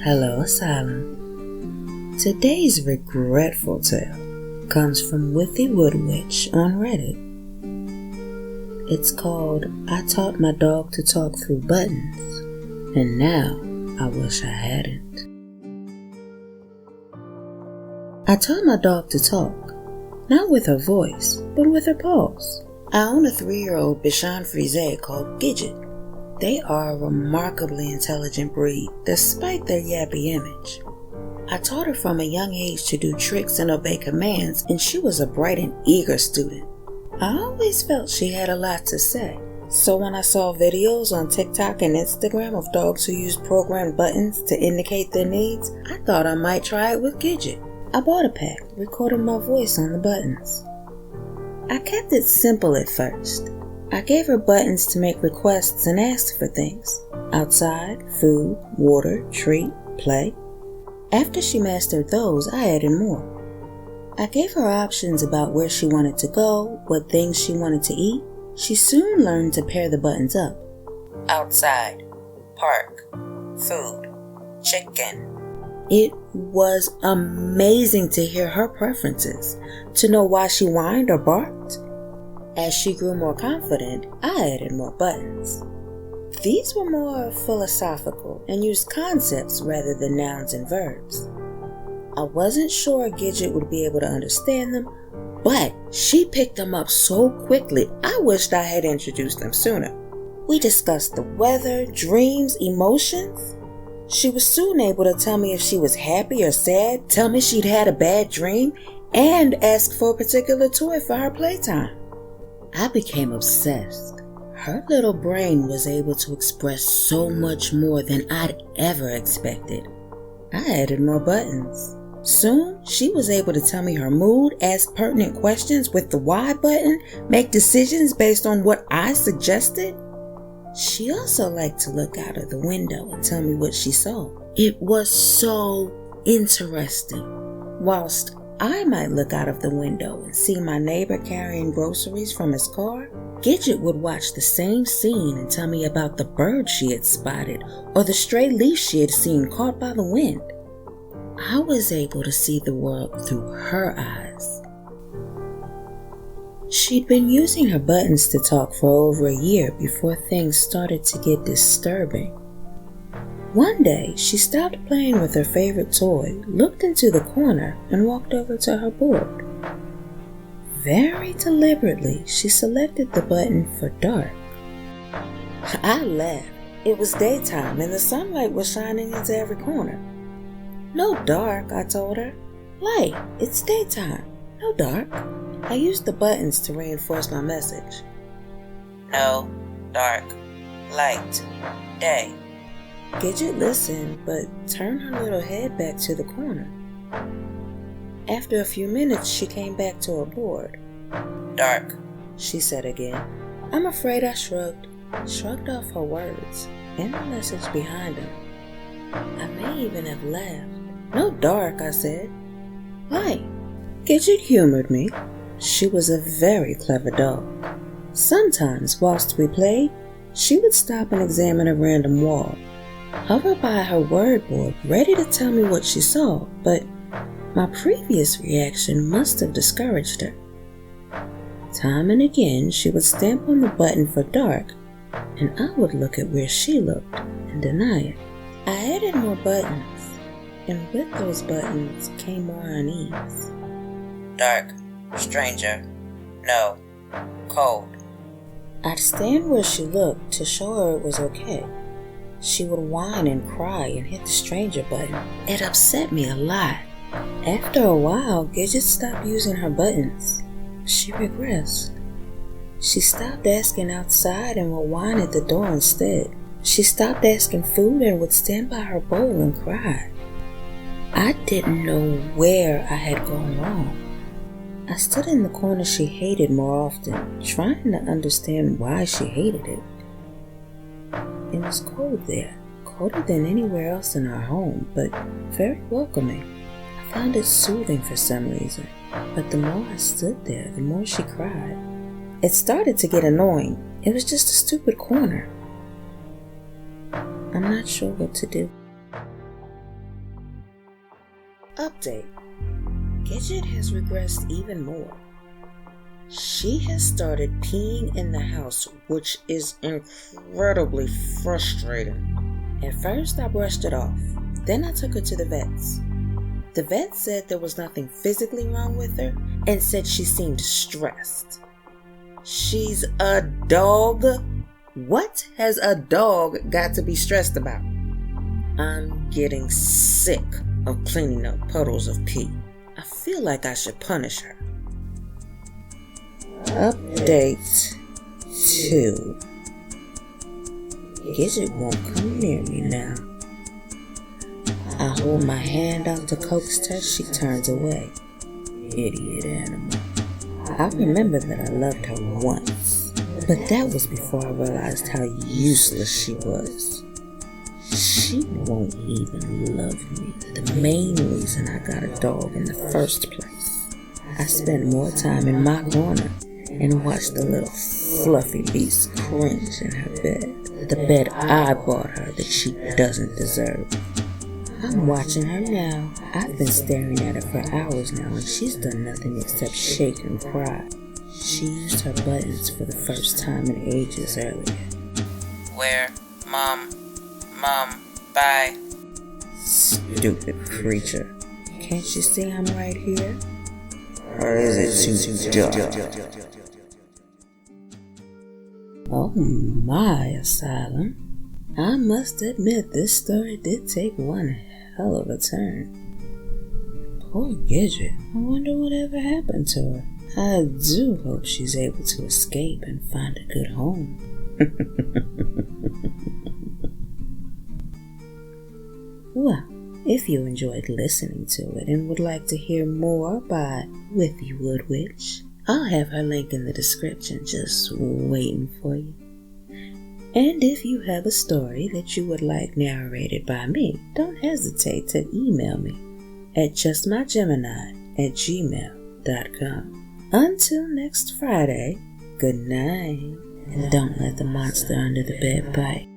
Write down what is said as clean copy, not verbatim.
Hello, Asylum. Today's regretful tale comes from Withy Woodwitch on Reddit. It's called I Taught My Dog to Talk Through Buttons, and now I wish I hadn't. I taught my dog to talk, not with her voice, but with her paws. I own a 3-year-old Bichon Frise called Gidget. They are a remarkably intelligent breed, despite their yappy image. I taught her from a young age to do tricks and obey commands, and she was a bright and eager student. I always felt she had a lot to say, so when I saw videos on TikTok and Instagram of dogs who use programmed buttons to indicate their needs, I thought I might try it with Gidget. I bought a pack, recorded my voice on the buttons. I kept it simple at first. I gave her buttons to make requests and ask for things. Outside, food, water, treat, play. After she mastered those, I added more. I gave her options about where she wanted to go, what things she wanted to eat. She soon learned to pair the buttons up. Outside, park, food, chicken. It was amazing to hear her preferences, to know why she whined or barked. As she grew more confident, I added more buttons. These were more philosophical and used concepts rather than nouns and verbs. I wasn't sure Gidget would be able to understand them, but she picked them up so quickly I wished I had introduced them sooner. We discussed the weather, dreams, emotions. She was soon able to tell me if she was happy or sad, tell me she'd had a bad dream, and ask for a particular toy for her playtime. I became obsessed. Her little brain was able to express so much more than I'd ever expected. I added more buttons. Soon, she was able to tell me her mood, ask pertinent questions with the why button, make decisions based on what I suggested. She also liked to look out of the window and tell me what she saw. It was so interesting. Whilst I might look out of the window and see my neighbor carrying groceries from his car, Gidget would watch the same scene and tell me about the bird she had spotted or the stray leaf she had seen caught by the wind. I was able to see the world through her eyes. She'd been using her buttons to talk for over a year before things started to get disturbing. One day, she stopped playing with her favorite toy, looked into the corner, and walked over to her board. Very deliberately, she selected the button for dark. I laughed. It was daytime and the sunlight was shining into every corner. No dark, I told her. Light, it's daytime. No dark. I used the buttons to reinforce my message. No, dark, light, day. Gidget listened, but turned her little head back to the corner. After a few minutes, she came back to her board. Dark, she said again. I'm afraid I shrugged off her words and the message behind them. I may even have laughed. No dark, I said. Light. Gidget humored me. She was a very clever dog. Sometimes, whilst we played, she would stop and examine a random wall, hover by her word board, ready to tell me what she saw, but my previous reaction must have discouraged her. Time and again, she would stamp on the button for dark, and I would look at where she looked and deny it. I added more buttons, and with those buttons came more unease. Dark, stranger, no, cold. I'd stand where she looked to show her it was okay. She would whine and cry and hit the stranger button. It upset me a lot. After a while, Gidget stopped using her buttons. She regressed. She stopped asking outside and would whine at the door instead. She stopped asking food and would stand by her bowl and cry. I didn't know where I had gone wrong. I stood in the corner she hated more often, trying to understand why she hated it. It was cold there, colder than anywhere else in our home, but very welcoming. I found it soothing for some reason, but the more I stood there, the more she cried. It started to get annoying. It was just a stupid corner. I'm not sure what to do. Update. Gidget has regressed even more. She has started peeing in the house, which is incredibly frustrating. At first, I brushed it off. Then I took her to the vets. The vet said there was nothing physically wrong with her and said she seemed stressed. She's a dog. What has a dog got to be stressed about? I'm getting sick of cleaning up puddles of pee. I feel like I should punish her. Update 2. Gidget won't come near me now. I hold my hand out to coax her. She turns away. Idiot animal. I remember that I loved her once, but that was before I realized how useless she was. She won't even love me. The main reason I got a dog in the first place. I spent more time in my corner and watched the little fluffy beast cringe in her bed. The bed I bought her that she doesn't deserve. I'm watching her now. I've been staring at her for hours now, and she's done nothing except shake and cry. She used her buttons for the first time in ages earlier. Where? Mom, bye. Stupid creature. Can't you see I'm right here? Or is it too dark? Oh my, Asylum. I must admit this story did take one hell of a turn. Poor Gidget. I wonder whatever happened to her. I do hope she's able to escape and find a good home. Well, if you enjoyed listening to it and would like to hear more by Withy Wood Witch, I'll have her link in the description just waiting for you. And if you have a story that you would like narrated by me, don't hesitate to email me at justmygemini@gmail.com. Until next Friday, good night, and don't let the monster under the bed bite.